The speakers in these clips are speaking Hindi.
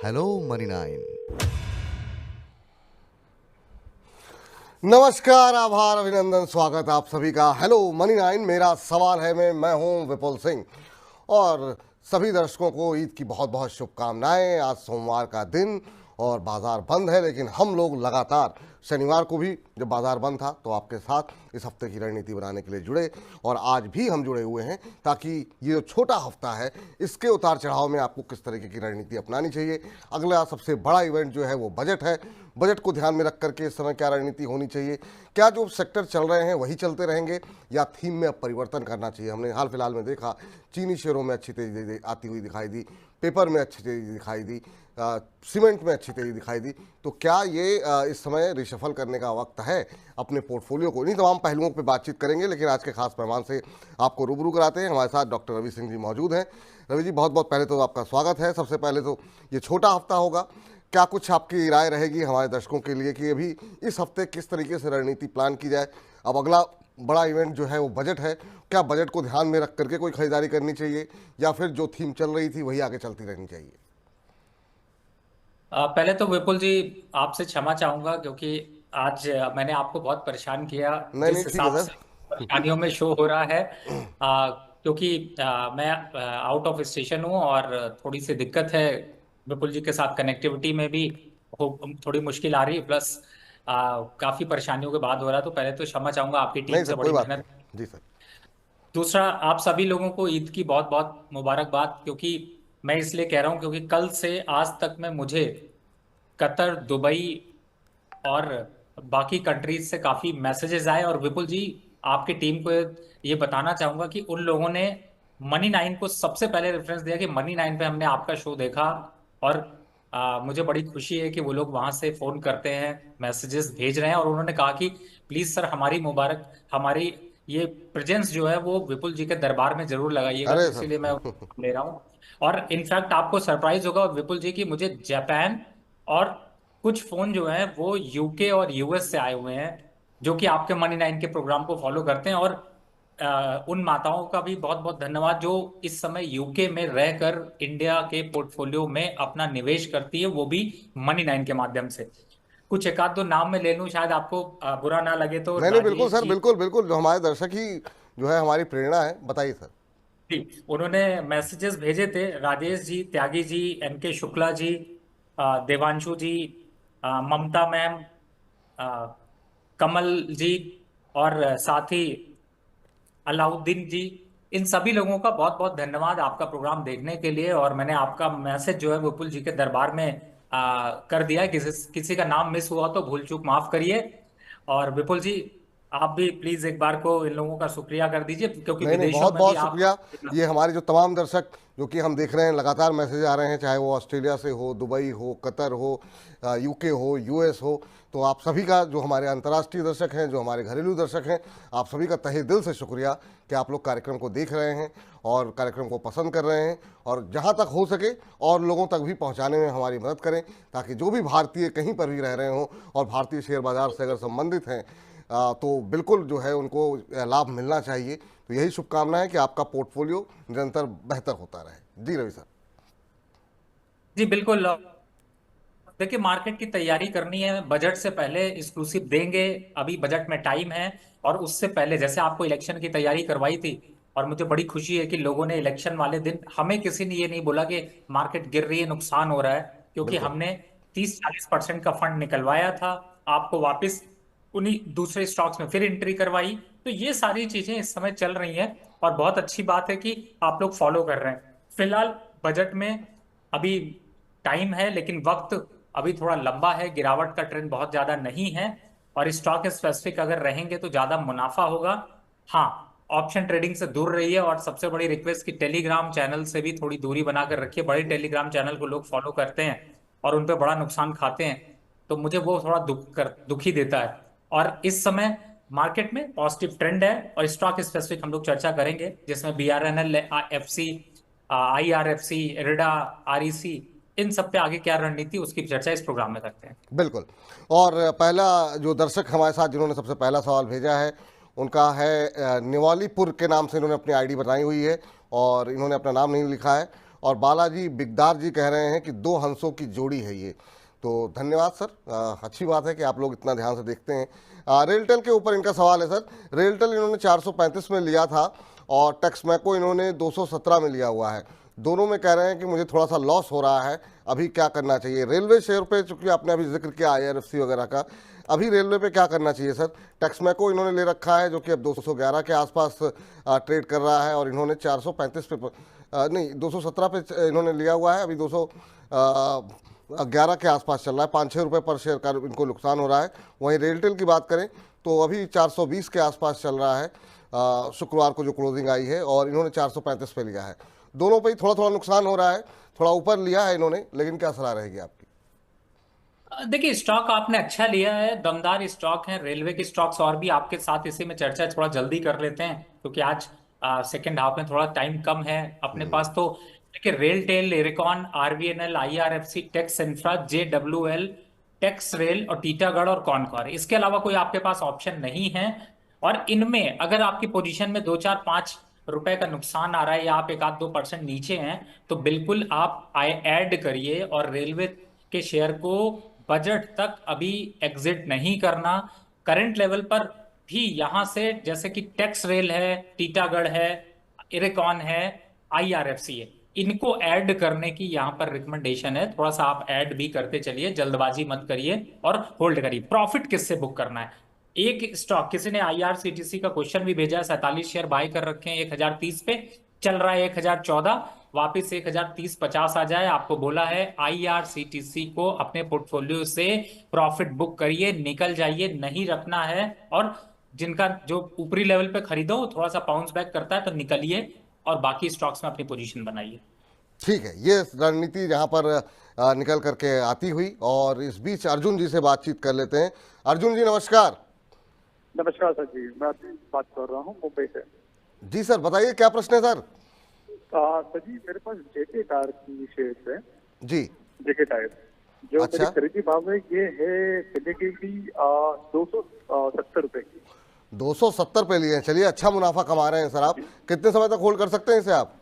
Hello money nine. नमस्कार, आभार, अभिनंदन, स्वागत आप सभी का हेलो मनी नाइन। मेरा सवाल है मैं हूं विपुल सिंह और सभी दर्शकों को ईद की बहुत बहुत शुभकामनाएं। आज सोमवार का दिन और बाजार बंद है, लेकिन हम लोग लगातार शनिवार को भी जब बाजार बंद था तो आपके साथ इस हफ्ते की रणनीति बनाने के लिए जुड़े और आज भी हम जुड़े हुए हैं ताकि ये जो छोटा हफ्ता है इसके उतार चढ़ाव में आपको किस तरीके की रणनीति अपनानी चाहिए। अगला सबसे बड़ा इवेंट जो है वो बजट है। बजट को ध्यान में रख करके इस समय क्या रणनीति होनी चाहिए, क्या जो सेक्टर चल रहे हैं वही चलते रहेंगे या थीम में अब परिवर्तन करना चाहिए। हमने हाल फिलहाल में देखा चीनी शेयरों में अच्छी तेजी आती हुई दिखाई दी, पेपर में अच्छी तेजी दिखाई दी, सीमेंट में अच्छी तेजी दिखाई दी। तो क्या ये इस समय रिशफल करने का वक्त है अपने पोर्टफोलियो को? इन्हीं तमाम पहलुओं पर बातचीत करेंगे, लेकिन आज के खास मेहमान से आपको रूबरू कराते हैं। हमारे साथ डॉक्टर रवि सिंह जी मौजूद हैं। रवि जी, बहुत बहुत पहले तो आपका स्वागत है। सबसे पहले तो ये छोटा हफ्ता होगा, क्या कुछ आपकी राय रहेगी हमारे दर्शकों के लिए कि अभी इस हफ्ते किस तरीके से रणनीति प्लान की जाए? अब अगला बड़ा इवेंट जो है वो बजट है, क्या बजट को ध्यान में रख करके कोई खरीदारी करनी चाहिए या फिर जो थीम चल रही थी वही आगे चलती रहनी चाहिए? पहले तो विपुल जी आपसे क्षमा चाहूंगा क्योंकि आज मैंने आपको बहुत परेशान किया। नहीं नहीं, जिस ठीक है हिसाब से सर। परेशानियों में शो हो रहा है, क्योंकि मैं आउट ऑफ स्टेशन हूँ और थोड़ी सी दिक्कत है विपुल जी के साथ, कनेक्टिविटी में भी थोड़ी मुश्किल आ रही है, प्लस काफी परेशानियों के बाद हो रहा है। तो पहले तो क्षमा चाहूंगा, आपकी टीम नहीं से सर, कोई बड़ी बात मेहनत। नहीं जी सर। दूसरा, आप सभी लोगों को ईद की बहुत बहुत मुबारकबाद। क्योंकि मैं इसलिए कह रहा हूँ क्योंकि कल से आज तक में मुझे कतर, दुबई और बाकी कंट्रीज से काफी मैसेजेस आए। और विपुल जी, आपकी टीम को ये बताना चाहूंगा कि उन लोगों ने मनी नाइन को सबसे पहले रेफरेंस दिया कि मनी नाइन पे हमने आपका शो देखा। और मुझे बड़ी खुशी है कि वो लोग वहां से फोन करते हैं, मैसेजेस भेज रहे हैं, और उन्होंने कहा कि प्लीज सर, हमारी मुबारक, हमारी ये प्रेजेंस जो है वो विपुल जी के दरबार में जरूर लगाइएगा। अरे तो सर इसीलिए मैं ले रहा हूँ। और इनफैक्ट आपको सरप्राइज होगा विपुल जी की मुझे जापान और कुछ फोन जो हैं वो यूके और यूएस से आए हुए हैं, जो कि आपके मनी नाइन के प्रोग्राम को फॉलो करते हैं। और उन माताओं का भी बहुत बहुत धन्यवाद जो इस समय यूके में रहकर इंडिया के पोर्टफोलियो में अपना निवेश करती है, वो भी मनी नाइन के माध्यम से। कुछ एक आध दो नाम में ले लूं, शायद आपको बुरा ना लगे तो। नहीं नहीं, बिल्कुल राजेश सर, जी, बिल्कुल बिल्कुल, जो हमारे दर्शक ही जो है हमारी प्रेरणा है, बताइए सर। जी उन्होंने मैसेजेस भेजे थे। राजेश जी, त्यागी जी, एम के शुक्ला जी, देवांशु जी, ममता मैम, अ, कमल जी, और साथ ही अलाउद्दीन जी। इन सभी लोगों का बहुत बहुत धन्यवाद आपका प्रोग्राम देखने के लिए। और मैंने आपका मैसेज जो है विपुल जी के दरबार में कर दिया है। किसी किसी का नाम मिस हुआ तो भूल चूक माफ करिए। और विपुल जी, आप भी प्लीज एक बार को इन लोगों का शुक्रिया कर दीजिए, क्योंकि नहीं नहीं, विदेशों बहुत में भी बहुत आप। शुक्रिया। ये हमारे जो तमाम दर्शक जो कि हम देख रहे हैं लगातार मैसेज आ रहे हैं, चाहे वो ऑस्ट्रेलिया से हो, दुबई हो, कतर हो, यूके हो, यूएस हो, तो आप सभी का, जो हमारे अंतर्राष्ट्रीय दर्शक हैं, जो हमारे घरेलू दर्शक हैं, आप सभी का तहे दिल से शुक्रिया कि आप लोग कार्यक्रम को देख रहे हैं और कार्यक्रम को पसंद कर रहे हैं और जहाँ तक हो सके और लोगों तक भी पहुँचाने में हमारी मदद करें, ताकि जो भी भारतीय कहीं पर भी रह रहे हों और भारतीय शेयर बाजार से अगर संबंधित हैं तो बिल्कुल जो है उनको लाभ मिलना चाहिए। तो यही शुभकामना है कि आपका पोर्टफोलियो निरंतर बेहतर होता रहे। जी रवि सर। जी बिल्कुल। देखिए, मार्केट की तैयारी करनी है, बजट से पहले एक्सक्लूसिव देंगे। अभी बजट में टाइम है। और उससे पहले जैसे आपको इलेक्शन की तैयारी करवाई थी, और मुझे बड़ी खुशी है कि लोगों ने इलेक्शन वाले दिन, हमें किसी ने ये नहीं बोला कि मार्केट गिर रही है, नुकसान हो रहा है, क्योंकि बिल्कुल हमने 30-40% का फंड निकलवाया था, आपको वापस उन्हीं दूसरे स्टॉक्स में फिर एंट्री करवाई। तो ये सारी चीजें इस समय चल रही हैं और बहुत अच्छी बात है कि आप लोग फॉलो कर रहे हैं। फिलहाल बजट में अभी टाइम है, लेकिन वक्त अभी थोड़ा लंबा है, गिरावट का ट्रेंड बहुत ज्यादा नहीं है, और स्टॉक स्पेसिफिक अगर रहेंगे तो ज्यादा मुनाफा होगा। हाँ, ऑप्शन ट्रेडिंग से दूर रहिए, और सबसे बड़ी रिक्वेस्ट कि टेलीग्राम चैनल से भी थोड़ी दूरी बनाकर रखिए। बड़े टेलीग्राम चैनल को लोग फॉलो करते हैं और उन पे बड़ा नुकसान खाते हैं, तो मुझे वो थोड़ा दुखी देता है। और इस समय मार्केट में पॉजिटिव ट्रेंड है, और स्टॉक स्पेसिफिक हम लोग चर्चा करेंगे, जिसमें BRNL, FC, IRFC, IRDA, REC, इन सब पे आगे क्या रणनीति, उसकी चर्चा इस प्रोग्राम में करते हैं। बिल्कुल। और पहला जो दर्शक हमारे साथ जिन्होंने सबसे पहला सवाल भेजा है उनका है निवालीपुर के नाम से इन्होंने अपनी आईडी बताई हुई है और इन्होंने अपना नाम नहीं लिखा है और बालाजी बिगदार जी कह रहे हैं कि दो हंसों की जोड़ी है ये। तो धन्यवाद सर, अच्छी बात है कि आप लोग इतना ध्यान से देखते हैं। रेलटेल के ऊपर इनका सवाल है सर। रेलटेल इन्होंने 435 में लिया था और टेक्समैको इन्होंने 217 में लिया हुआ है। दोनों में कह रहे हैं कि मुझे थोड़ा सा लॉस हो रहा है, अभी क्या करना चाहिए? रेलवे शेयर पे चूंकि आपने अभी जिक्र किया आईआरएफसी वगैरह का, अभी रेलवे पे क्या करना चाहिए सर? टेक्समैको इन्होंने ले रखा है जो कि अब 211 के आसपास ट्रेड कर रहा है, और इन्होंने 435 पे नहीं 217 पे इन्होंने लिया हुआ है, अभी 211 के आसपास चल रहा है, 5-6 रुपये पर शेयर का इनको नुकसान हो रहा है। वहीं रेलटेल की बात करें तो अभी 420 के आसपास चल रहा है, शुक्रवार को जो क्लोजिंग आई है, और इन्होंने 435 पे लिया है। दोनों पे ही थोड़ा थोड़ा नुकसान हो रहा है, थोड़ा ऊपर लिया है इन्होंने, लेकिन क्या सलाह रहेगी आपकी? देखिए, स्टॉक आपने अच्छा लिया है, दमदार स्टॉक है रेलवे के स्टॉक्स। और भी आपके साथ इसी में चर्चा थोड़ा जल्दी कर लेते हैं, क्योंकि आज सेकेंड हाफ में थोड़ा टाइम कम है अपने पास। तो देखिए, RailTel, IRCON, RVNL, IRFC, Tex Infra, JWL, Tex Rail और टीटागढ़ और कॉनकॉर, इसके अलावा कोई आपके पास ऑप्शन नहीं है। और इनमें अगर आपकी पोजीशन में 2-4-5 रुपए का नुकसान आ रहा है, या आप 1-2% नीचे हैं, तो बिल्कुल आप ऐड करिए। और रेलवे के शेयर को बजट तक अभी एग्जिट नहीं करना। करंट लेवल पर भी यहां से, जैसे कि टेक्स रेल है, टीटागढ़ है, इरेकॉन है, आईआरएफसी है, इनको ऐड करने की यहां पर रिकमेंडेशन है। थोड़ा सा आप ऐड भी करते चलिए, जल्दबाजी मत करिए और होल्ड करिए। प्रॉफिट किससे बुक करना है? एक स्टॉक, किसी ने आईआरसीटीसी का क्वेश्चन भी भेजा है, 47 शेयर बाय कर रखे हैं 1030 पे, चल रहा है 1014, वापस 1030-50 आ जाए। आपको बोला है आईआरसीटीसी को अपने पोर्टफोलियो से प्रॉफिट बुक करिए, निकल जाइए, नहीं रखना है। और जिनका जो ऊपरी लेवल पे खरीदो थोड़ा सा बाउंस बैक करता है तो निकलिए, और बाकी स्टॉक्स में अपनी पोजीशन बनाइए। ठीक है, ये रणनीति यहाँ पर निकल करके आती हुई, और इस बीच अर्जुन जी से बातचीत कर लेते हैं। अर्जुन जी नमस्कार। नमस्कार सर जी, मैं अभी बात कर रहा हूँ मुंबई से। जी सर, बताइए क्या प्रश्न है सर? सर जी, मेरे पास जेके टायर की शेयर है। जी। जेके टायर जो अच्छा। मेरी खरीदी भाव है ये है चलेगी भी 270 रुपए की। 270 पे लिए हैं, चलिए अच्छा मुनाफा कमा रहे हैं सर आप। कितने समय तक होल्ड कर सकते हैं इसे आप?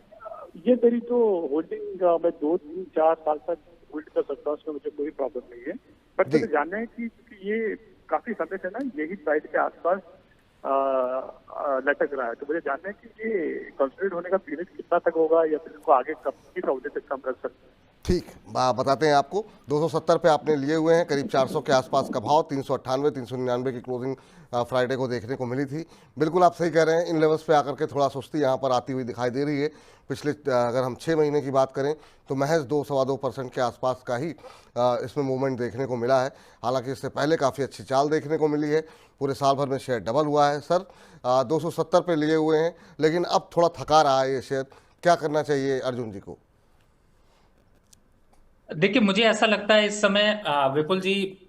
ये मेरी जो होल्डिंग मैं 2-3-4 साल तक होल्ड कर सकता हूँ, उसमें मुझे कोई प्रॉब्लम नहीं है। बट जी। मुझे जानना है कि ये काफी समय से ना यही प्राइस के आसपास लटक रहा है, तो मुझे जानना है कि ये कंसोलिडेट होने का पीरियड कितना तक होगा, या फिर इसको आगे कब किस अवधि तक कम कर सकते हैं? ठीक, बताते हैं आपको। 270 पे आपने लिए हुए हैं, करीब 400 के आसपास का भाव, 398 399 की क्लोजिंग फ्राइडे को देखने को मिली थी। बिल्कुल आप सही कह रहे हैं, इन लेवल्स पे आकर के थोड़ा सुस्ती यहाँ पर आती हुई दिखाई दे रही है। पिछले अगर हम 6 महीने की बात करें तो महज 2-2.25% के आसपास का ही इसमें मूवमेंट देखने को मिला है। हालांकि इससे पहले काफ़ी अच्छी चाल देखने को मिली है, पूरे साल भर में शेयर डबल हुआ है सर। 270 पे लिए हुए हैं, लेकिन अब थोड़ा थका रहा है ये शेयर, क्या करना चाहिए अर्जुन जी को? देखिए, मुझे ऐसा लगता है इस समय विपुल जी,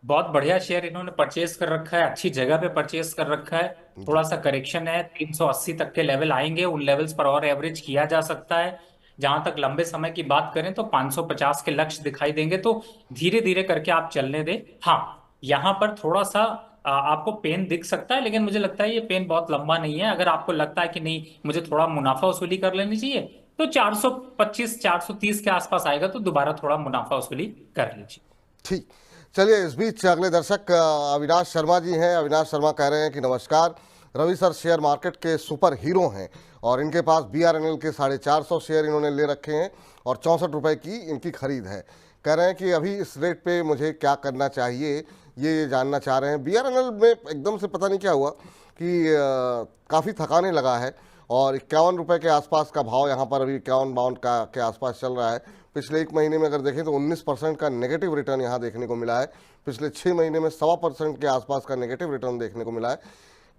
बहुत बढ़िया शेयर इन्होंने परचेज कर रखा है, अच्छी जगह पे परचेज कर रखा है। थोड़ा सा करेक्शन है, 380 तक के लेवल आएंगे, उन लेवल्स पर और एवरेज किया जा सकता है। जहां तक लंबे समय की बात करें तो 550 के लक्ष्य दिखाई देंगे, तो धीरे धीरे करके आप चलने दें। हाँ, यहाँ पर थोड़ा सा आपको पेन दिख सकता है, लेकिन मुझे लगता है ये पेन बहुत लंबा नहीं है। अगर आपको लगता है कि नहीं, मुझे थोड़ा मुनाफा वसूली कर लेनी चाहिए, तो 425 430 के आसपास आएगा तो दोबारा थोड़ा मुनाफा वसूली कर लीजिए। ठीक, चलिए इस बीच अगले दर्शक अविनाश शर्मा जी हैं। अविनाश शर्मा कह रहे हैं कि नमस्कार रवि सर, शेयर मार्केट के सुपर हीरो हैं, और इनके पास BRNL के 450 शेयर इन्होंने ले रखे हैं, और 64 रुपये की इनकी खरीद है। कह रहे हैं कि अभी इस रेट पे मुझे क्या करना चाहिए, ये जानना चाह रहे हैं। BRNL में एकदम से पता नहीं क्या हुआ कि काफ़ी थकाने लगा है, और 51 रुपये के आसपास का भाव यहाँ पर अभी 51-52 का के आसपास चल रहा है। पिछले 1 महीने में अगर देखें तो 19% का नेगेटिव रिटर्न यहाँ देखने को मिला है। पिछले 6 महीने में 1.25% के आसपास का नेगेटिव रिटर्न देखने को मिला है।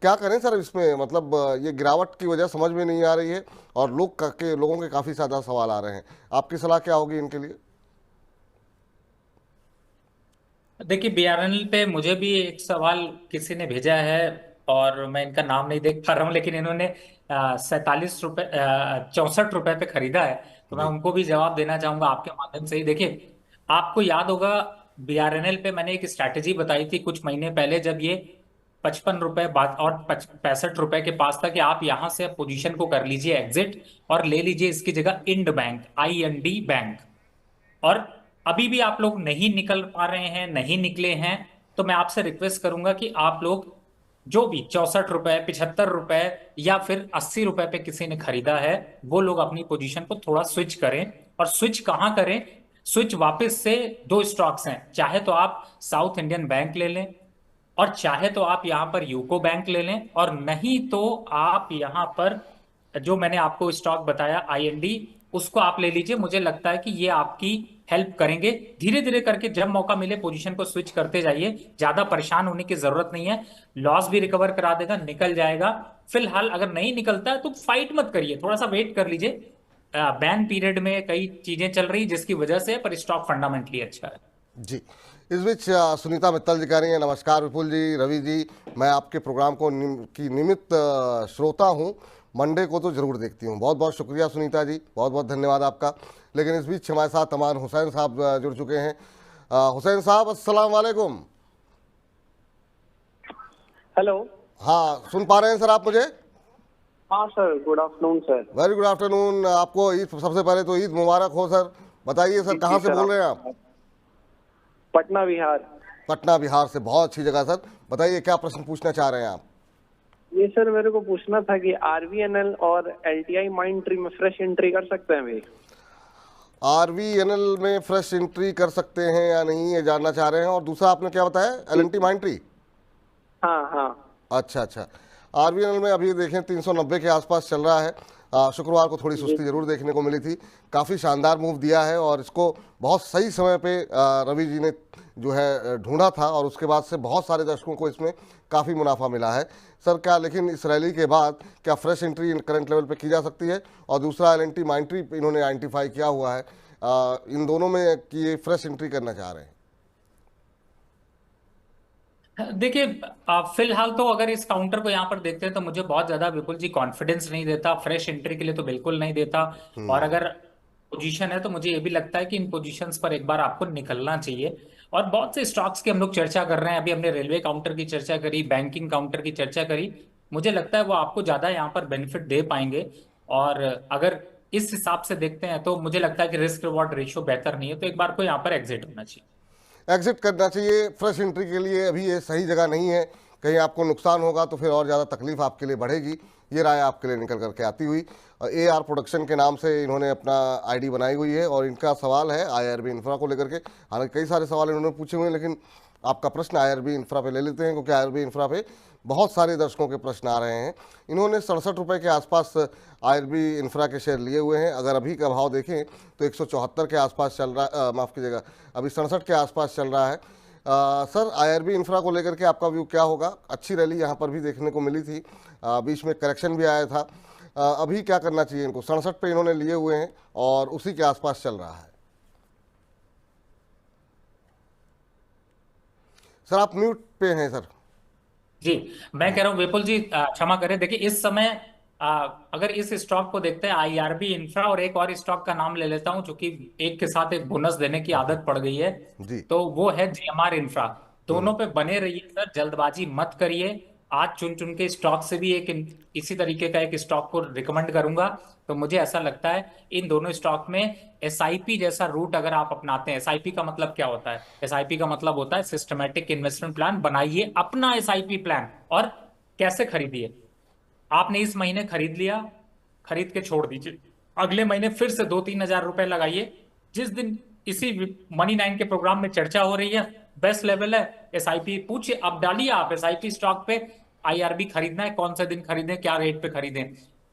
क्या करें सर इसमें? मतलब ये गिरावट की वजह समझ में नहीं आ रही है, और लोगों के काफ़ी ज़्यादा सवाल आ रहे हैं। आपकी सलाह क्या होगी इनके लिए? देखिए, BRNL पे मुझे भी एक सवाल किसी ने भेजा है, और मैं इनका नाम नहीं देख पा रहा हूँ, लेकिन इन्होंने 47 रुपये 64 रुपये पे खरीदा है। तो मैं जी। उनको भी जवाब देना चाहूंगा आपके माध्यम से ही। देखिए, आपको याद होगा BRNL पे मैंने एक स्ट्रैटेजी बताई थी कुछ महीने पहले, जब ये 55 रुपए और 65 रुपए के पास था कि आप यहां से पोजीशन को कर लीजिए एग्जिट और ले लीजिए इसकी जगह इंड बैंक, IND बैंक। और अभी भी आप लोग नहीं निकल पा रहे हैं, नहीं निकले हैं, तो मैं आपसे रिक्वेस्ट करूंगा कि आप लोग जो भी 64 रुपए, 75 रुपए या फिर 80 रुपए पे किसी ने खरीदा है, वो लोग अपनी पोजीशन को थोड़ा स्विच करें। और स्विच कहाँ करें? स्विच वापस से दो स्टॉक्स हैं, चाहे तो आप साउथ इंडियन बैंक ले लें और चाहे तो आप यहां पर यूको बैंक ले लें, और नहीं तो आप यहां पर जो मैंने आपको स्टॉक बताया IND, उसको आप ले लीजिए। मुझे लगता है कि ये आपकी हेल्प करेंगे। धीरे धीरे करके जब मौका मिले पोजीशन को स्विच करते जाइए, ज्यादा परेशान होने की जरूरत नहीं है। लॉस भी रिकवर करा देगा, निकल जाएगा। फिलहाल अगर नहीं निकलता है तो फाइट मत करिए, थोड़ा सा वेट कर लीजिए। बैन पीरियड में कई चीजें चल रही जिसकी वजह से, पर स्टॉक फंडामेंटली अच्छा है। जी, इस बीच सुनीता मित्तल जी कह रही हैं, नमस्कार विपुल जी, रवि जी, मैं आपके प्रोग्राम को की नियमित श्रोता हूं, मंडे को तो जरूर देखती हूं। बहुत बहुत शुक्रिया सुनीता जी, बहुत बहुत धन्यवाद आपका। लेकिन इस बीच हमारे साथ तमाम हुसैन साहब जुड़ चुके हैं। हुसैन साहब, अस्सलाम वालेकुम। हेलो। हाँ, सुन पा रहे हैं सर आप मुझे? हाँ sir, good afternoon sir. Very good afternoon. आपको ईद, सबसे पहले तो ईद मुबारक हो सर। बताइए सर, कहाँ से बोल रहे हैं आप? पटना बिहार। पटना बिहार से, बहुत अच्छी जगह सर। बताइए क्या प्रश्न पूछना चाह रहे हैं आप? ये सर मेरे को पूछना था कि RVNL और LTI माइंडट्री में फ्रेश एंट्री कर सकते हैं भाई? RVNL में फ्रेश एंट्री कर सकते हैं या नहीं, ये जानना चाह रहे हैं। और दूसरा आपने क्या बताया, LNT माइंडट्री? हाँ हाँ। अच्छा अच्छा। RVNL में अभी देखें 390 के आसपास चल रहा है। शुक्रवार को थोड़ी सुस्ती जरूर देखने को मिली थी। काफ़ी शानदार मूव दिया है और इसको बहुत सही समय पे रवि जी ने जो है ढूंढा था, और उसके बाद से बहुत सारे दर्शकों को इसमें काफ़ी मुनाफा मिला है सर। क्या लेकिन इस रैली के बाद क्या फ्रेश एंट्री करंट लेवल पे की जा सकती है? और दूसरा LNT माइंडट्री इन्होंने आइडेंटिफाई किया हुआ है, इन दोनों में कि ये फ्रेश एंट्री करना चाह रहे हैं। देखिए, फिलहाल तो अगर इस काउंटर को यहाँ पर देखते हैं तो मुझे बहुत ज्यादा विपुल जी कॉन्फिडेंस नहीं देता, फ्रेश एंट्री के लिए तो बिल्कुल नहीं देता। और अगर पोजीशन है तो मुझे ये भी लगता है कि इन पोजीशंस पर एक बार आपको निकलना चाहिए। और बहुत से स्टॉक्स की हम लोग चर्चा कर रहे हैं, अभी हमने रेलवे काउंटर की चर्चा करी, बैंकिंग काउंटर की चर्चा करी। मुझे लगता है वो आपको ज्यादा यहाँ पर बेनिफिट दे पाएंगे। और अगर इस हिसाब से देखते हैं तो मुझे लगता है कि रिस्क रिवॉर्ड रेशियो बेहतर नहीं है, तो एक बार को यहाँ पर एग्जिट होना चाहिए, एग्जिट करना चाहिए। फ्रेश एंट्री के लिए अभी ये सही जगह नहीं है, कहीं आपको नुकसान होगा तो फिर और ज़्यादा तकलीफ आपके लिए बढ़ेगी। ये राय आपके लिए निकल करके आती हुई। AR प्रोडक्शन के नाम से इन्होंने अपना ID बनाई हुई है और इनका सवाल है IRB इंफ्रा को लेकर के। हालांकि कई सारे सवाल इन्होंने पूछे हुए हैं, लेकिन आपका प्रश्न IRB इंफ्रा पे ले लेते हैं, क्योंकि IRB इंफ्रा पे बहुत सारे दर्शकों के प्रश्न आ रहे हैं। इन्होंने 67 रुपये के आसपास IRB इंफ्रा के शेयर लिए हुए हैं। अगर अभी का भाव देखें तो 174 के आसपास चल रहा है, माफ़ कीजिएगा, अभी 67 के आसपास चल रहा है। सर, IRB इंफ्रा को लेकर के आपका व्यू क्या होगा? अच्छी रैली यहाँ पर भी देखने को मिली थी, बीच में करेक्शन भी आया था। अभी क्या करना चाहिए इनको? 67 पे इन्होंने लिए हुए हैं और उसी के आसपास चल रहा है। सर आप म्यूट पे हैं सर। जी। मैं कह रहा हूँ विपुल जी, क्षमा करें, देखिए इस समय अगर इस स्टॉक को देखते हैं, IRB इंफ्रा, और एक और स्टॉक का नाम ले लेता हूं, क्योंकि एक के साथ एक बोनस देने की आदत पड़ गई है, जी। तो वो है GMR इंफ्रा। दोनों पे बने रहिए सर, जल्दबाजी मत करिए। आज चुन चुन के स्टॉक से भी एक इसी तरीके का एक स्टॉक को रिकमेंड करूंगा। तो मुझे ऐसा लगता है इन दोनों स्टॉक में SIP जैसा रूट अगर आप अपनाते हैं, SIP का मतलब क्या होता है? SIP का मतलब होता है सिस्टमेटिक इन्वेस्टमेंट प्लान। बनाइए अपना SIP प्लान और कैसे खरीदिए। आपने इस महीने खरीद लिया, खरीद के छोड़ दीजिए, अगले महीने फिर से 2-3 हजार रुपए लगाइए। जिस दिन इसी मनी 9 के प्रोग्राम में चर्चा हो रही है, बेस्ट लेवल है SIP, पूछिए, अब डालिए आप SIP स्टॉक पे IRB खरीदना है, कौन सा दिन खरीदें, क्या रेट पे खरीदें,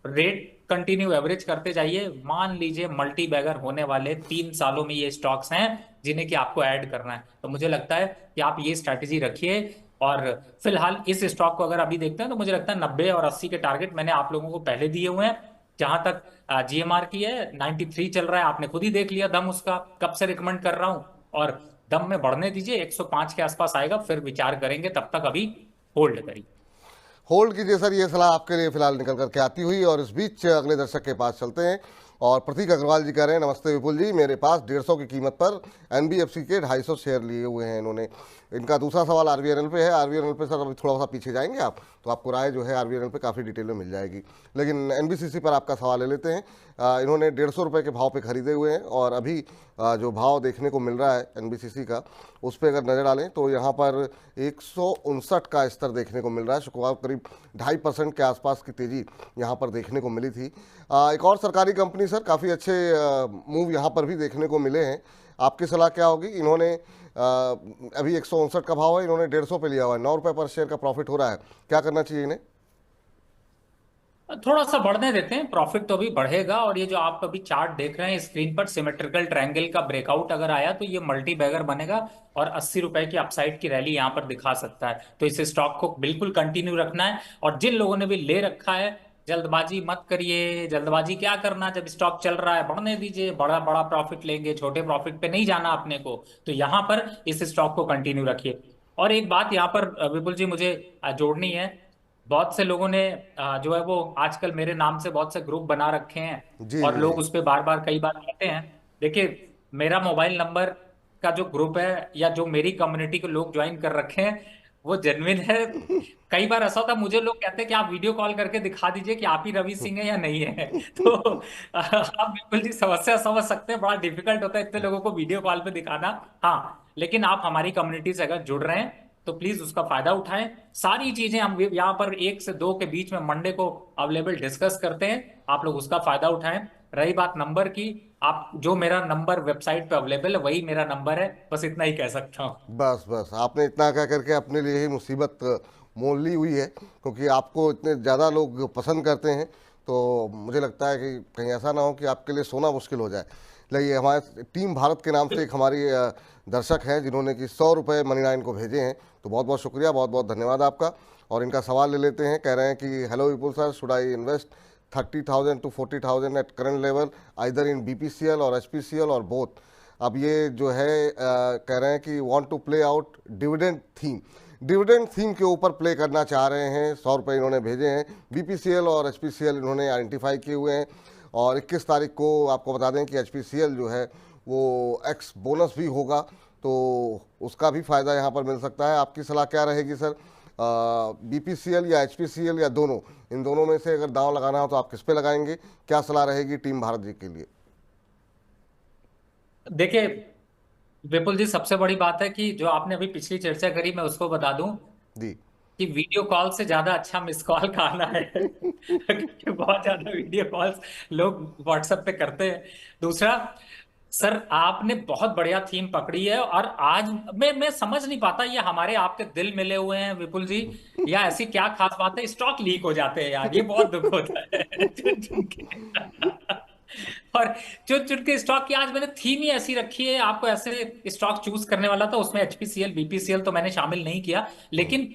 रेट कंटिन्यू एवरेज करते जाइए। मान लीजिए मल्टी बैगर होने वाले 3 सालों में ये स्टॉक्स हैं जिन्हें कि आपको ऐड करना है। तो मुझे लगता है कि आप ये स्ट्रैटेजी रखिए। और फिलहाल इस स्टॉक को अगर अभी देखते हैं तो मुझे लगता है 90 और 80 के टारगेट मैंने आप लोगों को पहले दिए हुए हैं। जहां तक GMR की है, 93 चल रहा है, आपने खुद ही देख लिया दम उसका, कब से रिकमेंड कर रहा हूं। और दम में बढ़ने दीजिए, 105 के आसपास आएगा फिर विचार करेंगे, तब तक अभी होल्ड करिए। होल्ड कीजिए सर, ये सलाह आपके लिए फिलहाल निकल करके आती हुई। और इस बीच अगले दर्शक के पास चलते हैं। और प्रतीक अग्रवाल जी कह रहे हैं, नमस्ते विपुल जी, मेरे पास 150 की कीमत पर NBFC के 250 शेयर लिए हुए हैं इन्होंने। इनका दूसरा सवाल आरवीएनएल पे है। आरवीएनएल पे सर अभी थोड़ा सा पीछे जाएंगे आप, तो आपको राय जो है आरवीएनएल पे काफ़ी डिटेल में मिल जाएगी। लेकिन एनबीसीसी पर आपका सवाल ले लेते हैं। इन्होंने 150 रुपये के भाव पे खरीदे हुए हैं और अभी जो भाव देखने को मिल रहा है एनबीसीसी का, उस पर अगर नज़र डालें तो यहाँ पर 159 का स्तर देखने को मिल रहा है। शुक्रवार करीब 2.5% के आसपास की तेज़ी यहाँ पर देखने को मिली थी। एक और सरकारी कंपनी सर, काफ़ी अच्छे मूव यहाँ पर भी देखने को मिले हैं। आपकी सलाह क्या होगी? इन्होंने अभी 159 का भाव है, इन्होंने 150 पे लिया हुआ है, 9 रुपये पर शेयर का प्रॉफिट हो रहा है, क्या करना चाहिए इन्हें? थोड़ा सा बढ़ने देते हैं, प्रॉफिट तो अभी बढ़ेगा। और ये जो आप अभी चार्ट देख रहे हैं स्क्रीन पर, सिमेट्रिकल ट्रायंगल का ब्रेकआउट अगर आया तो ये मल्टी बैगर बनेगा और 80 रुपए की अपसाइड की रैली यहाँ पर दिखा सकता है। तो इस स्टॉक को बिल्कुल कंटिन्यू रखना है। और जिन लोगों ने भी ले रखा है, जल्दबाजी मत करिए। जल्दबाजी क्या करना, जब स्टॉक चल रहा है बढ़ने दीजिए, बड़ा बड़ा प्रॉफिट लेंगे, छोटे प्रॉफिट पे नहीं जाना अपने को। तो यहाँ पर इस स्टॉक को कंटिन्यू रखिए। और एक बात यहाँ पर विपुल जी मुझे जोड़नी है। बहुत से लोगों ने जो है वो आजकल मेरे नाम से बहुत से ग्रुप बना रखे हैं जी और जी लोग उस पर बार बार कई बार आते हैं। देखिए, मेरा मोबाइल नंबर का जो ग्रुप है या जो मेरी कम्युनिटी के लोग ज्वाइन कर रखे हैं वो जेन्युइन है। कई बार ऐसा होता है, मुझे लोग कहते हैं कि आप वीडियो कॉल करके दिखा दीजिए कि आप ही रवि सिंह है या नहीं है। तो आप बिल्कुल जी समस्या समझ सकते हैं, बड़ा डिफिकल्ट होता है इतने लोगों को वीडियो कॉल पे दिखाना। हाँ, लेकिन आप हमारी कम्युनिटी से अगर जुड़ रहे हैं तो प्लीज उसका फायदा उठाएं। सारी चीजें हम यहाँ पर 1 से 2 के बीच में मंडे को अवेलेबल डिस्कस करते हैं, आप लोग उसका फायदा उठाएं। रही बात नंबर की, आप जो मेरा नंबर वेबसाइट पे अवेलेबल है वही मेरा नंबर है, बस इतना ही कह सकता हूँ। बस बस आपने इतना कह करके अपने लिए ही मुसीबत मोल ली हुई है, क्योंकि आपको इतने ज़्यादा लोग पसंद करते हैं। तो मुझे लगता है कि कहीं ऐसा ना हो कि आपके लिए सोना मुश्किल हो जाए। लेकिन हमारे टीम भारत के नाम से एक हमारी दर्शक हैं जिन्होंने कि 100 रुपये मनी9 को भेजे हैं, तो बहुत बहुत शुक्रिया, बहुत बहुत धन्यवाद आपका। और इनका सवाल ले लेते हैं। कह रहे हैं कि hello Vipul sir, should I invest 30,000 to 40,000 at current level either in BPCL और HPCL और बोथ? अब ये जो है कह रहे हैं कि want to play out dividend theme के ऊपर प्ले करना चाह रहे हैं। 100 रुपये इन्होंने भेजे हैं। BPCL और HPCL इन्होंने आइडेंटिफाई किए हुए हैं। और 21 तारीख को आपको बता दें कि HPCL जो है वो एक्स बोनस भी होगा, तो उसका भी फ़ायदा यहाँ पर मिल सकता है। आपकी सलाह क्या रहेगी सर? BPCL या HPCL या दोनों, इन दोनों में से अगर दांव लगाना हो तो आप किस पे लगाएंगे? क्या सलाह रहेगी टीम भारत जी के लिए? देखिए विपुल जी, सबसे बड़ी बात है कि जो आपने अभी पिछली चर्चा करी, मैं उसको बता दूं जी कि वीडियो कॉल से ज्यादा अच्छा मिस कॉल का आना है। क्योंकि बहुत ज्यादा वीडियो कॉल्स लोग व्हाट्सएप पे करते हैं। दूसरा, सर आपने बहुत बढ़िया थीम पकड़ी है। और आज मैं समझ नहीं पाता, ये हमारे आपके दिल मिले हुए हैं विपुल जी, या ऐसी क्या खास बात है स्टॉक लीक हो जाते हैं यार, ये बहुत दुख होता है। चुन चुन के और चुन चुन के स्टॉक की आज मैंने थीम ही ऐसी रखी है। आपको ऐसे स्टॉक चूज करने वाला था, उसमें HPCL BPCL तो मैंने शामिल नहीं किया, लेकिन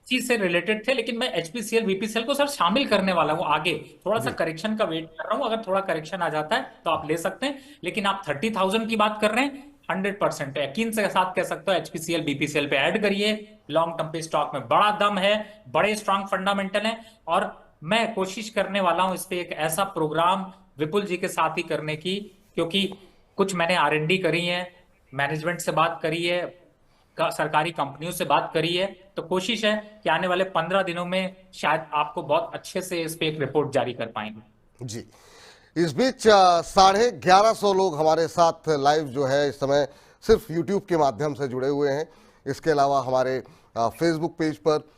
चीज से रिलेटेड थे। लेकिन मैं HPCL BPCL को सर शामिल करने वाला हूँ आगे। थोड़ा सा करेक्शन का वेट कर रहा हूँ, अगर थोड़ा करेक्शन आ जाता है तो आप ले सकते हैं। लेकिन आप 30,000 की बात कर रहे हैं, 100% यकीन से साथ कह सकते हो HPCL BPCL पे ऐड करिए। लॉन्ग टर्म पे स्टॉक में बड़ा दम है, बड़े स्ट्रांग फंडामेंटल है। और मैं कोशिश करने वाला हूं इस पे एक ऐसा प्रोग्राम विपुल जी के साथ ही करने की, क्योंकि कुछ मैंने R&D करी है, मैनेजमेंट से बात करी है, सरकारी कंपनियों से बात करी है। तो कोशिश है कि आने वाले 15 दिनों में शायद आपको बहुत अच्छे से इस पे एक रिपोर्ट जारी कर पाएंगे। जी। इस बीच 1150 लोग हमारे साथ लाइव जो है इस समय सिर्फ यूट्यूब के माध्यम से जुड़े हुए हैं। इसके अलावा हमारे फेसबुक पेज पर,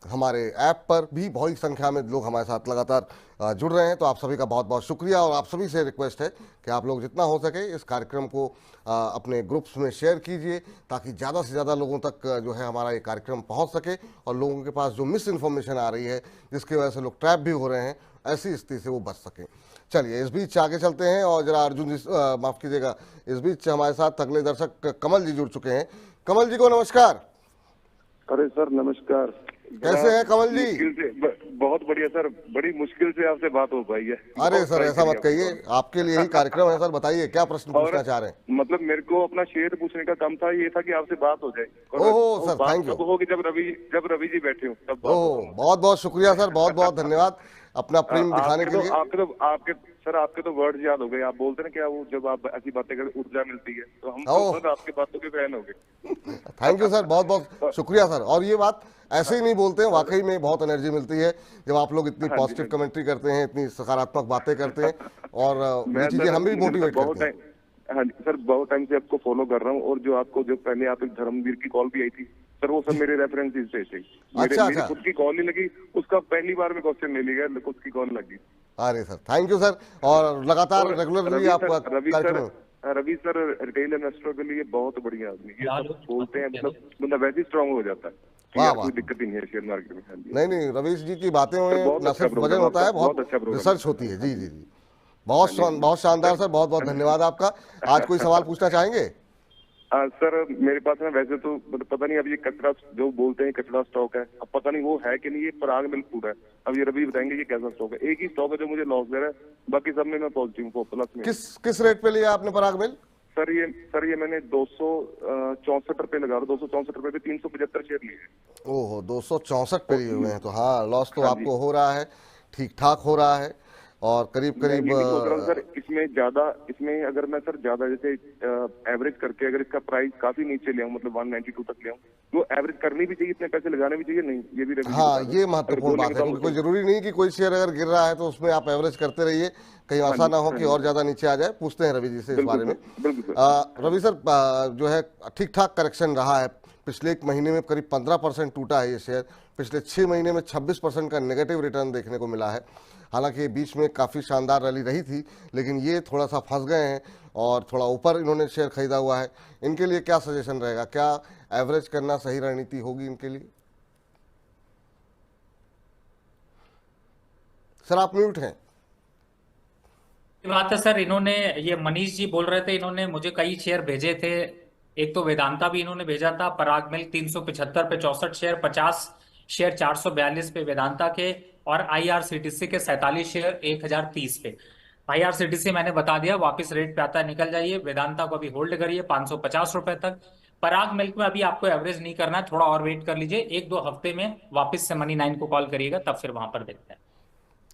हमारे ऐप पर भी बहुत संख्या में लोग हमारे साथ लगातार जुड़ रहे हैं। तो आप सभी का बहुत बहुत शुक्रिया। और आप सभी से रिक्वेस्ट है कि आप लोग जितना हो सके इस कार्यक्रम को अपने ग्रुप्स में शेयर कीजिए, ताकि ज़्यादा से ज़्यादा लोगों तक जो है हमारा ये कार्यक्रम पहुंच सके। और लोगों के पास जो मिस इन्फॉर्मेशन आ रही है, जिसकी वजह से लोग ट्रैप भी हो रहे हैं, ऐसी स्थिति से वो बच सकें। चलिए इस बीच आगे चलते हैं। और जरा अर्जुन जी, माफ़ कीजिएगा, इस बीच हमारे साथ अगले दर्शक कमल जी जुड़ चुके हैं। कमल जी को नमस्कार। अरे सर नमस्कार, कैसे हैं कमल जी? मुश्किल से, बहुत बढ़िया सर, बड़ी मुश्किल से आपसे बात हो पाई है। अरे सर ऐसा मत कहिए, आपके लिए ही कार्यक्रम है सर। बताइए क्या प्रश्न पूछना चाह रहे हैं? मतलब मेरे को अपना शेयर पूछने का काम था, ये था कि आपसे बात हो जाए। Oh sir, thank you. तब होगी जब रवि जी बैठे हो तब। ओह बहुत बहुत शुक्रिया सर, बहुत बहुत धन्यवाद। अपना प्रेम दिखाने के लिए। आपके तो वर्ड याद हो गए। आप बोलते ना क्या, वो जब आप ऐसी बातें करते ऊर्जा मिलती है, तो हम ओह। तो आपके बातों के फैन हो गए। थैंक यू सर, बहुत बहुत शुक्रिया सर। और ये बात ऐसे ही नहीं बोलते हैं, वाकई में बहुत एनर्जी मिलती है जब आप लोग इतनी पॉजिटिव कमेंट्री करते हैं, इतनी सकारात्मक बातें करते हैं, और ये चीजें हम भी मोटिवेट करते हैं। हाँ जी सर, बहुत टाइम से आपको फॉलो कर रहा हूँ, और जो आपको जो पहले आप एक धर्मवीर की कॉल भी आई थी सर, वो सब मेरे रेफरेंसेस से थे। मेरी खुद की कॉल नहीं लगी, उसका पहली बार में क्वेश्चन ले लिया, खुद की कॉल लगी। अरे सर थैंक यू सर, और लगातार रेगुलरली आपका कार्यक्रम। रवि सर रिटेल इन्वेस्टर के लिए बहुत बढ़िया आदमी, ये सब बोलते हैं, मतलब बंदा वैसे ही स्ट्रांग हो जाता है। कोई दिक्कत ही नहीं है शेयर मार्केट में। नहीं, रवीश जी की बातें में न सिर्फ वजन होता है, बहुत रिसर्च होती है। जी जी जी, बहुत शानदार सर, बहुत बहुत धन्यवाद आपका। आज कोई सवाल पूछना चाहेंगे? सर मेरे पास ना, वैसे तो मतलब पता नहीं, अब ये कचरा जो बोलते हैं कचरा स्टॉक है, अब पता नहीं वो है कि नहीं, ये पराग मिल्क फूड है। अब ये रवि बताएंगे ये कैसा स्टॉक है। एक ही स्टॉक है जो मुझे लॉस दे रहा है, बाकी सब में मैं पॉजिटिव हूँ, प्लस में। किस रेट पे लिया आपने पराग मिल्क? सर ये मैंने 264 रुपए लगा रहा, 264 रुपए पे 375 शेयर लिए। ओहो, 264 पे लिए हुए हैं, तो हाँ लॉस तो आपको हो रहा है, ठीक ठाक हो रहा है। और करीब सर इसमें अगर मैं सर ज्यादा जैसे एवरेज करके अगर इसका प्राइस काफी नीचे ले आऊं, मतलब 192 तक ले आऊं, तो एवरेज करनी भी चाहिए, इतने पैसे लगाने भी चाहिए, नहीं ये भी हाँ ये महत्वपूर्ण बात है। कोई जरूरी नहीं कि कोई शेयर अगर गिर रहा है तो उसमें आप एवरेज करते रहिए, कहीं ऐसा ना हो कि और ज्यादा नीचे आ जाए। पूछते हैं रवि जी से इस बारे में। रवि सर जो है ठीक ठाक करेक्शन रहा है, पिछले एक महीने में करीब 15% टूटा है ये शेयर, पिछले 6 महीने में 26% का नेगेटिव रिटर्न देखने को मिला है। हालांकि बीच में काफ़ी शानदार रैली रही थी, लेकिन ये थोड़ा सा फंस गए हैं और थोड़ा ऊपर इन्होंने शेयर खरीदा हुआ है। इनके लिए क्या सजेशन रहेगा? क्या एवरेज करना सही रणनीति होगी इनके लिए? सर आप म्यूट हैं। बात है सर, इन्होंने ये मनीष जी बोल रहे थे, इन्होंने मुझे कई शेयर भेजे थे। एक तो वेदांता भी इन्होंने भेजा था, पराग मिल्क 375 पे 64 शेयर, 50 शेयर 442 पे वेदांता के, और आईआरसीटीसी के 47 शेयर 1030 पे। आईआरसीटीसी मैंने बता दिया, वापस रेट पे आता है निकल जाइए। वेदांता को अभी होल्ड करिए 550 रुपए तक। पराग मिल्क में अभी आपको एवरेज नहीं करना है, थोड़ा और वेट कर लीजिए, 1-2 हफ्ते में वापस से मनी 9 को कॉल करिएगा, तब फिर वहां पर देखते हैं।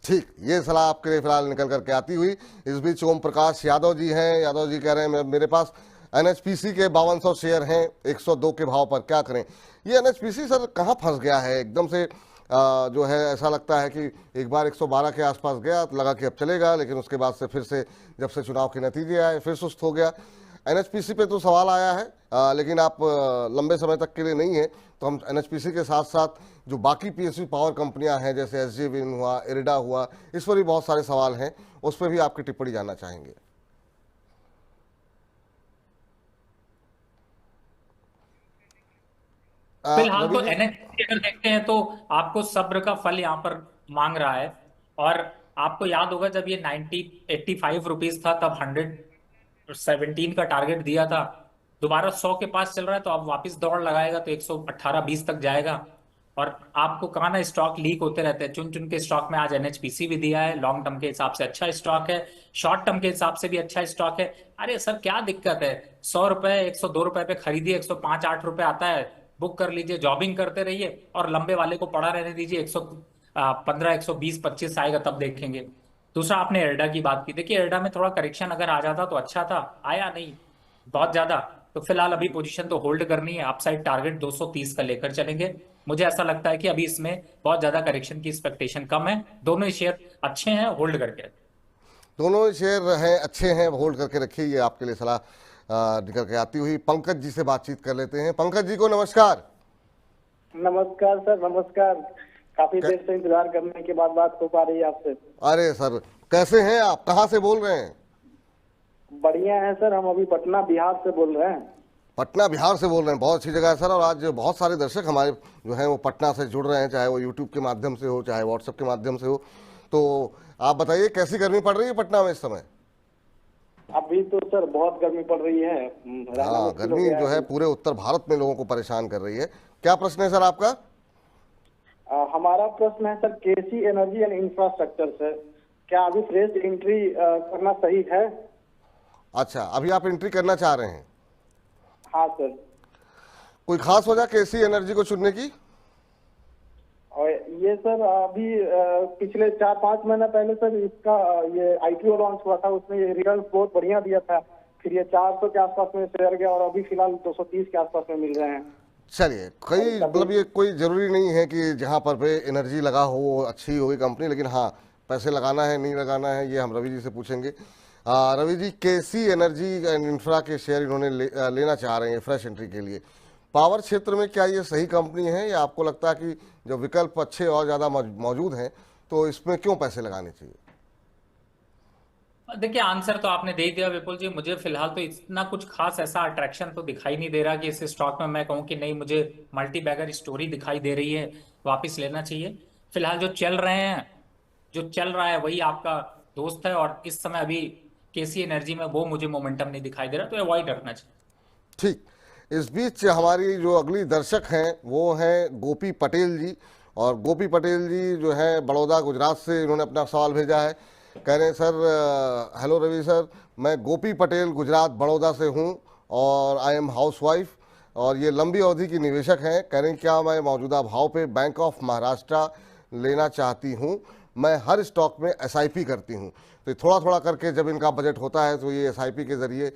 ठीक, ये सलाह आपके लिए फिलहाल निकल करके आती हुई। इस बीच ओम प्रकाश यादव जी हैं। यादव जी कह रहे हैं मेरे पास एनएचपीसी के 5200 शेयर हैं 102 के भाव पर, क्या करें? ये एनएचपीसी सर कहाँ फंस गया है एकदम से? जो है ऐसा लगता है कि एक बार 112 के आसपास गया तो लगा कि अब चलेगा, लेकिन उसके बाद से फिर से जब से चुनाव के नतीजे आए फिर सुस्त हो गया। एनएचपीसी पे तो सवाल आया है, लेकिन आप लंबे समय तक के लिए नहीं है, तो हम एनएचपीसी के साथ साथ जो बाकी पीएसयू पावर कंपनियां हैं जैसे एसजेवीएन हुआ, इरिडा हुआ, इस पर भी बहुत सारे सवाल हैं, उस पर भी आपकी टिप्पणी जानना चाहेंगे। फिलहाल तो एनएचपीसी अगर देखते हैं तो आपको सब्र का फल यहाँ पर मांग रहा है। और आपको याद होगा जब ये 85 रुपीज था, तब 117 का टारगेट दिया था। दोबारा 100 के पास चल रहा है, तो अब वापस दौड़ लगाएगा तो 118-20 तक जाएगा। और आपको कहा ना, स्टॉक लीक होते रहते हैं, चुन चुन के स्टॉक में आज एनएचपीसी भी दिया है। लॉन्ग टर्म के हिसाब से अच्छा स्टॉक है, शॉर्ट टर्म के हिसाब से भी अच्छा स्टॉक है। अरे सर क्या दिक्कत है, 100 रुपए 102 रुपए पे खरीदिए, 105-8 रुपए आता है, बुक कर लीजिए, जॉबिंग करते रहिए, और लंबे वाले को पड़ा रहने दीजिए। 115, 120, 25 आएगा तब देखेंगे। दूसरा आपने एल्डा की बात की, देखिए एल्डा में थोड़ा करेक्शन अगर आ जाता तो अच्छा था, आया नहीं बहुत ज्यादा, तो फिलहाल अभी पोजीशन तो होल्ड करनी है। अपसाइड टारगेट 230 का लेकर चलेंगे। मुझे ऐसा लगता है कि अभी इसमें बहुत ज्यादा करेक्शन की एक्सपेक्टेशन कम है। दोनों ही शेयर अच्छे हैं, होल्ड करके, दोनों ही शेयर हैं अच्छे हैं, होल्ड करके रखिए। ये आपके लिए सलाह निकल के आती हुई। पंकज जी से बातचीत कर लेते हैं। पंकज जी को नमस्कार। नमस्कार सर, नमस्कार। काफी देर से इंतजार करने के बाद बात हो पा रही है आपसे। अरे सर कैसे हैं आप, कहाँ से बोल रहे हैं? बढ़िया है सर, हम अभी पटना बिहार से बोल रहे हैं। पटना बिहार से बोल रहे हैं, बहुत अच्छी जगह है सर। और आज बहुत सारे दर्शक हमारे जो हैं वो पटना से जुड़ रहे हैं, चाहे वो यूट्यूब के माध्यम से हो, चाहे व्हाट्सएप के माध्यम से हो। तो आप बताइए कैसी गर्मी पड़ रही है पटना में इस समय? अभी तो सर बहुत गर्मी पड़ रही है। हाँ, गर्मी जो है पूरे उत्तर भारत में लोगों को परेशान कर रही है। क्या प्रश्न है सर आपका? हमारा प्रश्न है sir, KC Energy and Infrastructure से क्या अभी फ्रेश एंट्री करना सही है? अच्छा, अभी आप एंट्री करना चाह रहे हैं? हाँ सर। कोई खास वजह केसी एनर्जी को चुनने की? और ये सर अभी पिछले 4-5 महीना पहले सर इसका ये आईपीओ लॉन्च हुआ था, उसमें ये रिटर्न बहुत बढ़िया दिया था, फिर ये 400 के आसपास में शेयर गया और अभी फिलहाल 230 के आसपास में मिल रहे हैं। चलिए, कई मतलब ये कोई ज़रूरी नहीं है कि जहाँ पर पे एनर्जी लगा हो वो अच्छी होगी कंपनी, लेकिन हाँ पैसे लगाना है नहीं लगाना है ये हम रवि जी से पूछेंगे। रवि जी, केसी एनर्जी एंड इंफ्रा के शेयर इन्होंने लेना चाह रहे हैं फ्रेश एंट्री के लिए। पावर क्षेत्र में क्या ये सही कंपनी है, या आपको लगता है कि जो विकल्प अच्छे और ज़्यादा मौजूद हैं तो इसमें क्यों पैसे लगाने चाहिए? देखिए, आंसर तो आपने दे दिया विपुल जी। मुझे फिलहाल तो इतना कुछ खास ऐसा अट्रैक्शन तो दिखाई नहीं दे रहा कि इस स्टॉक में मैं कहूँ कि नहीं, मुझे मल्टी बैगर स्टोरी दिखाई दे रही है, वापस लेना चाहिए। फिलहाल जो चल रहे हैं, जो चल रहा है वही आपका दोस्त है, और इस समय अभी केसी एनर्जी में वो मुझे मोमेंटम नहीं दिखाई दे रहा, तो अवॉइड रखना चाहिए। ठीक, इस बीच हमारी जो अगली दर्शक हैं वो हैं गोपी पटेल जी। और गोपी पटेल जी जो है बड़ौदा गुजरात से, इन्होंने अपना सवाल भेजा है। कह रहे हैं सर, हेलो रवि सर, मैं गोपी पटेल गुजरात बड़ौदा से हूं और आई एम हाउसवाइफ और ये लंबी अवधि की निवेशक हैं। कह रहे हैं क्या मैं मौजूदा भाव पे बैंक ऑफ महाराष्ट्र लेना चाहती हूं। मैं हर स्टॉक में एसआईपी करती हूं, तो थोड़ा थोड़ा करके जब इनका बजट होता है तो ये एसआईपी के ज़रिए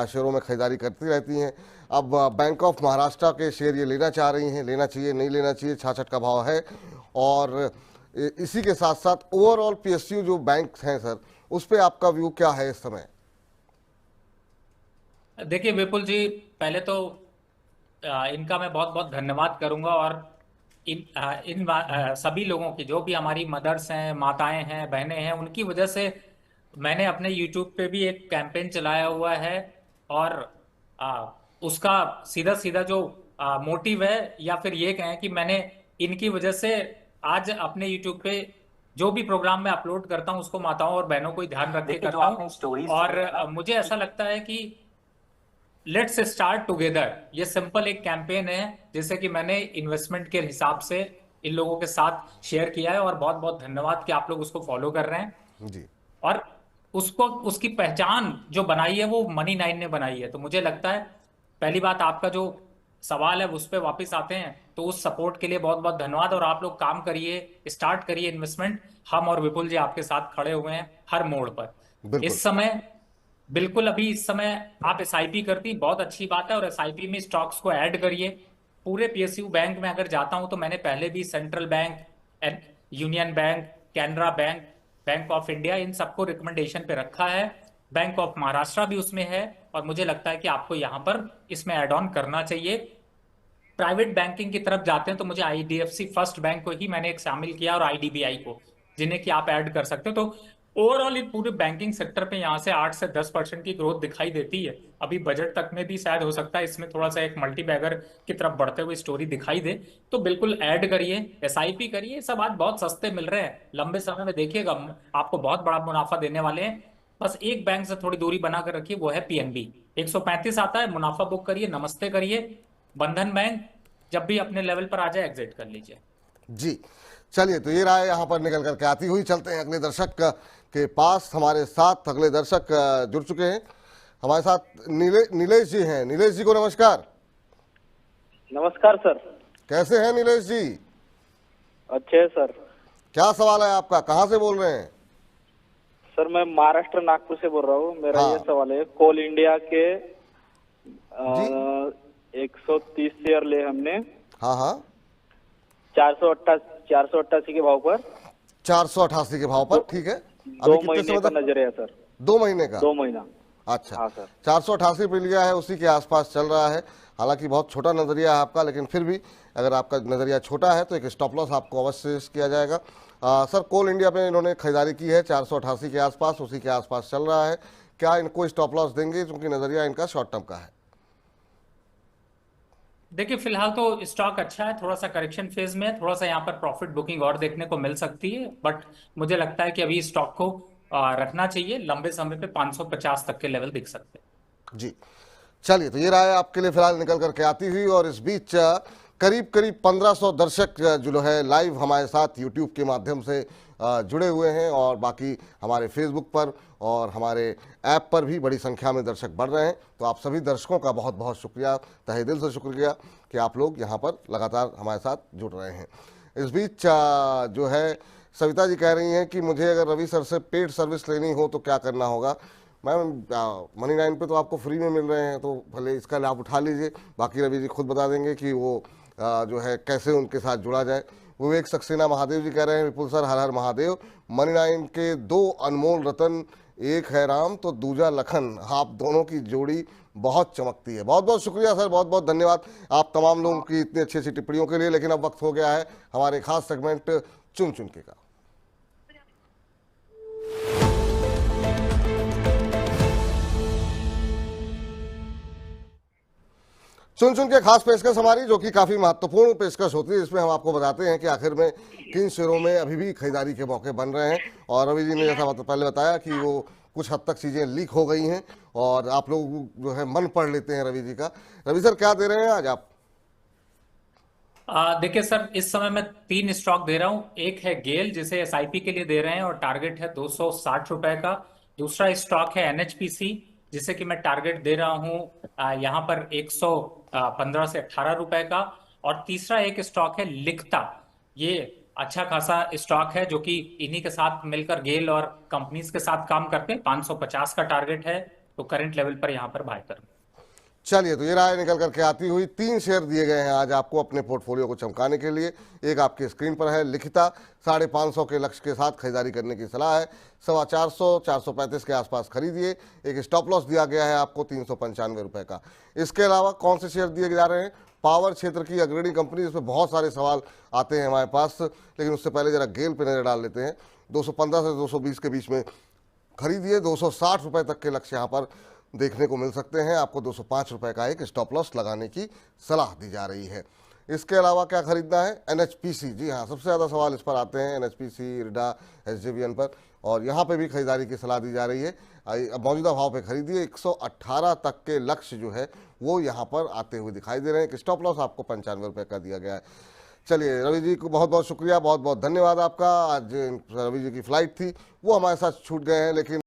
शेयरों में खरीदारी करती रहती हैं। अब बैंक ऑफ महाराष्ट्र के शेयर ये लेना चाह रही हैं, लेना चाहिए नहीं लेना चाहिए, 66 का भाव है। और इसी के साथ साथ ओवरऑल पीएसयू जो बैंक हैं सर, उस पर आपका व्यू क्या है इस समय? देखिए विपुल जी, पहले तो इनका मैं बहुत बहुत धन्यवाद करूंगा, और इन सभी लोगों की, जो भी हमारी मदर्स हैं, माताएं हैं, बहनें हैं, उनकी वजह से मैंने अपने यूट्यूब पे भी एक कैंपेन चलाया हुआ है। और उसका सीधा सीधा जो मोटिव है, या फिर ये कहें कि मैंने इनकी वजह से आज अपने यूट्यूब पे जो भी प्रोग्राम मैं अपलोड करता हूं उसको माताओं और बहनों को ही ध्यान रख के करता हूं। और मुझे ऐसा लगता है कि लेट्स स्टार्ट टुगेदर, ये सिंपल एक कैंपेन है जिसे कि मैंने इन्वेस्टमेंट के हिसाब से इन लोगों के साथ शेयर किया है, और बहुत बहुत धन्यवाद कि आप लोग उसको फॉलो कर रहे हैं जी। और उसको, उसकी पहचान जो बनाई है वो मनी9 ने बनाई है। तो मुझे लगता है, पहली बात, आपका जो सवाल है उस पर वापस आते हैं, तो उस सपोर्ट के लिए बहुत बहुत धन्यवाद। और आप लोग काम करिए, स्टार्ट करिए इन्वेस्टमेंट। हम और विपुल जी आपके साथ खड़े हुए हैं हर मोड़ पर। इस समय बिल्कुल, अभी इस समय आप एसआईपी करती, बहुत अच्छी बात है, और एसआईपी में स्टॉक्स को ऐड करिए। पूरे पीएसयू बैंक में अगर जाता हूं तो मैंने पहले भी central bank, union bank, Canara bank, bank of India, इन सबको रिकमेंडेशन पे रखा है। बैंक ऑफ महाराष्ट्र भी उसमें है, और मुझे लगता है कि आपको यहाँ पर इसमें ऐड ऑन करना चाहिए। प्राइवेट बैंकिंग की तरफ जाते हैं तो मुझे आईडीएफसी फर्स्ट बैंक को ही मैंने एक शामिल किया, और आईडीबीआई को, जिन्हें कि आप ऐड कर सकते हो। तो ओवरऑल इन पूरे बैंकिंग सेक्टर पे यहाँ से 8 से 10% की ग्रोथ दिखाई देती है। अभी बजट तक में भी शायद हो सकता है इसमें थोड़ा सा एक मल्टी बैगर की तरफ बढ़ते हुए स्टोरी दिखाई दे। तो बिल्कुल ऐड करिए, एसआईपी करिए, सब आज बहुत सस्ते मिल रहे हैं। लंबे समय में देखिएगा आपको बहुत बड़ा मुनाफा देने वाले हैं। बस एक बैंक से थोड़ी दूरी बनाकर रखिए, वो है पीएनबी। 135 आता है, मुनाफा बुक करिए, नमस्ते करिए। बंधन बैंक जब भी अपने लेवल पर आ जाए एग्जिट कर लीजिए। जी, चलिए, तो ये राय यहाँ पर निकल करके आती हुई। चलते हैं अगले दर्शक के पास। हमारे साथ अगले दर्शक जुड़ चुके हैं। हमारे साथ नीलेश जी हैं। नीलेश जी को नमस्कार। नमस्कार सर। कैसे हैं नीलेश जी? अच्छे सर। क्या सवाल है आपका, कहाँ से बोल रहे हैं? सर मैं महाराष्ट्र नागपुर से बोल रहा हूँ। मेरा ये सवाल है, कोल इंडिया के 130 शेयर ले हमने। हाँ हाँ। 488 के भाव पर। 488 के भाव पर, ठीक है। 2 महीने का नजर है सर। 2 महीने का? 2 महीना। अच्छा। हाँ सर। 488 पे लिया है, उसी के आसपास चल रहा है। हालांकि बहुत छोटा नजरिया है आपका, लेकिन फिर भी अगर आपका नजरिया छोटा है तो एक स्टॉप लॉस आपको अवश्य किया जाएगा। सर, कोल इंडिया पे इन्होंने खरीदारी की है 488 के आसपास, उसी के आसपास चल रहा है। क्या इनको स्टॉप लॉस देंगे, क्योंकि नजरिया इनका शॉर्ट टर्म का है? देखिए, फिलहाल तो स्टॉक अच्छा है, थोड़ा सा करेक्शन फेज में है, थोड़ा सा यहाँ पर प्रॉफिट बुकिंग और देखने को मिल सकती है। बट मुझे लगता है कि अभी स्टॉक को रखना चाहिए। लंबे समय पे 550 तक के लेवल दिख सकते हैं। जी, चलिए, तो ये राय आपके लिए फिलहाल निकल करके आती हुई। और इस बीच करीब 1500 दर्शक जो है लाइव हमारे साथ यूट्यूब के माध्यम से जुड़े हुए हैं, और बाकी हमारे फेसबुक पर और हमारे ऐप पर भी बड़ी संख्या में दर्शक बढ़ रहे हैं। तो आप सभी दर्शकों का बहुत बहुत शुक्रिया, तहे दिल से शुक्रिया कि आप लोग यहाँ पर लगातार हमारे साथ जुड़ रहे हैं। इस बीच जो है सविता जी कह रही हैं कि मुझे अगर रवि सर से पेड सर्विस लेनी हो तो क्या करना होगा। मैम मनी 9 पे तो आपको फ्री में मिल रहे हैं, तो भले इसका लाभ उठा लीजिए, बाकी रवि जी खुद बता देंगे कि वो जो है कैसे उनके साथ जुड़ा जाए। विवेक सक्सेना महादेव जी कह रहे हैं विपुल सर हर हर महादेव, मनी 9 के 2 अनमोल रतन, एक है राम तो दूजा लखन, आप दोनों की जोड़ी बहुत चमकती है। बहुत बहुत शुक्रिया सर, बहुत बहुत धन्यवाद आप तमाम लोगों की इतनी अच्छी अच्छी टिप्पणियों के लिए। लेकिन अब वक्त हो गया है हमारे खास सेगमेंट चुन चुन के का। चुन चुन के खास पेशकश हमारी, जो कि काफी महत्वपूर्ण पेशकश होती है, जिसमें हम आपको बताते हैं कि आखिर में किन शेयरों में अभी भी खरीदारी के मौके बन रहे हैं। और रवि जी ने जैसा पहले बताया कि वो कुछ हद तक चीजें लीक हो गई हैं और आप लोग जो है मन पढ़ लेते हैं रवि जी का। रवि सर क्या दे रहे हैं आज आप? देखिए सर, इस समय मैं 3 स्टॉक दे रहा हूं। एक है गेल जिसे एसआईपी के लिए दे रहे हैं और टारगेट है 260 रुपए का। दूसरा स्टॉक है एनएचपीसी जिसे कि मैं टारगेट दे रहा हूं यहाँ पर 115 से 18 रुपए का। और तीसरा एक स्टॉक है लिखता, ये अच्छा खासा स्टॉक है जो कि इन्हीं के साथ मिलकर गेल और कंपनीज के साथ काम करते हैं। 550 का टारगेट है, तो करंट लेवल पर यहाँ पर बाय करूं। चलिए, तो ये राय निकल करके आती हुई 3 शेयर दिए गए हैं आज आपको अपने पोर्टफोलियो को चमकाने के लिए। एक आपके स्क्रीन पर है लिखिता, 550 के लक्ष्य के साथ खरीदारी करने की सलाह है, 450 435 के आसपास खरीदिए। एक स्टॉप लॉस दिया गया है आपको 395 रुपए का। इसके अलावा कौन से शेयर दिए जा रहे हैं? पावर क्षेत्र की अग्रणी कंपनी, जिसमें बहुत सारे सवाल आते हैं हमारे पास, लेकिन उससे पहले जरा गेल पे नजर डाल लेते हैं। 215 से 220 के बीच में खरीदिए, 260 रुपए तक के लक्ष्य यहाँ पर देखने को मिल सकते हैं। आपको 205 रुपए का एक स्टॉप लॉस लगाने की सलाह दी जा रही है। इसके अलावा क्या खरीदना है? एनएचपीसी, जी हाँ, सबसे ज़्यादा सवाल इस पर आते हैं, एनएचपीसी, इरडा, एसजेवीएन पर, और यहाँ पे भी खरीदारी की सलाह दी जा रही है। अब मौजूदा भाव पे खरीदिए, 118 तक के लक्ष्य जो है वो यहाँ पर आते हुए दिखाई दे रहे हैं। एक स्टॉप लॉस आपको 95 रुपये का दिया गया है। चलिए, रवि जी को बहुत बहुत शुक्रिया, बहुत बहुत धन्यवाद आपका। आज रवि जी की फ्लाइट थी, वो हमारे साथ छूट गए हैं, लेकिन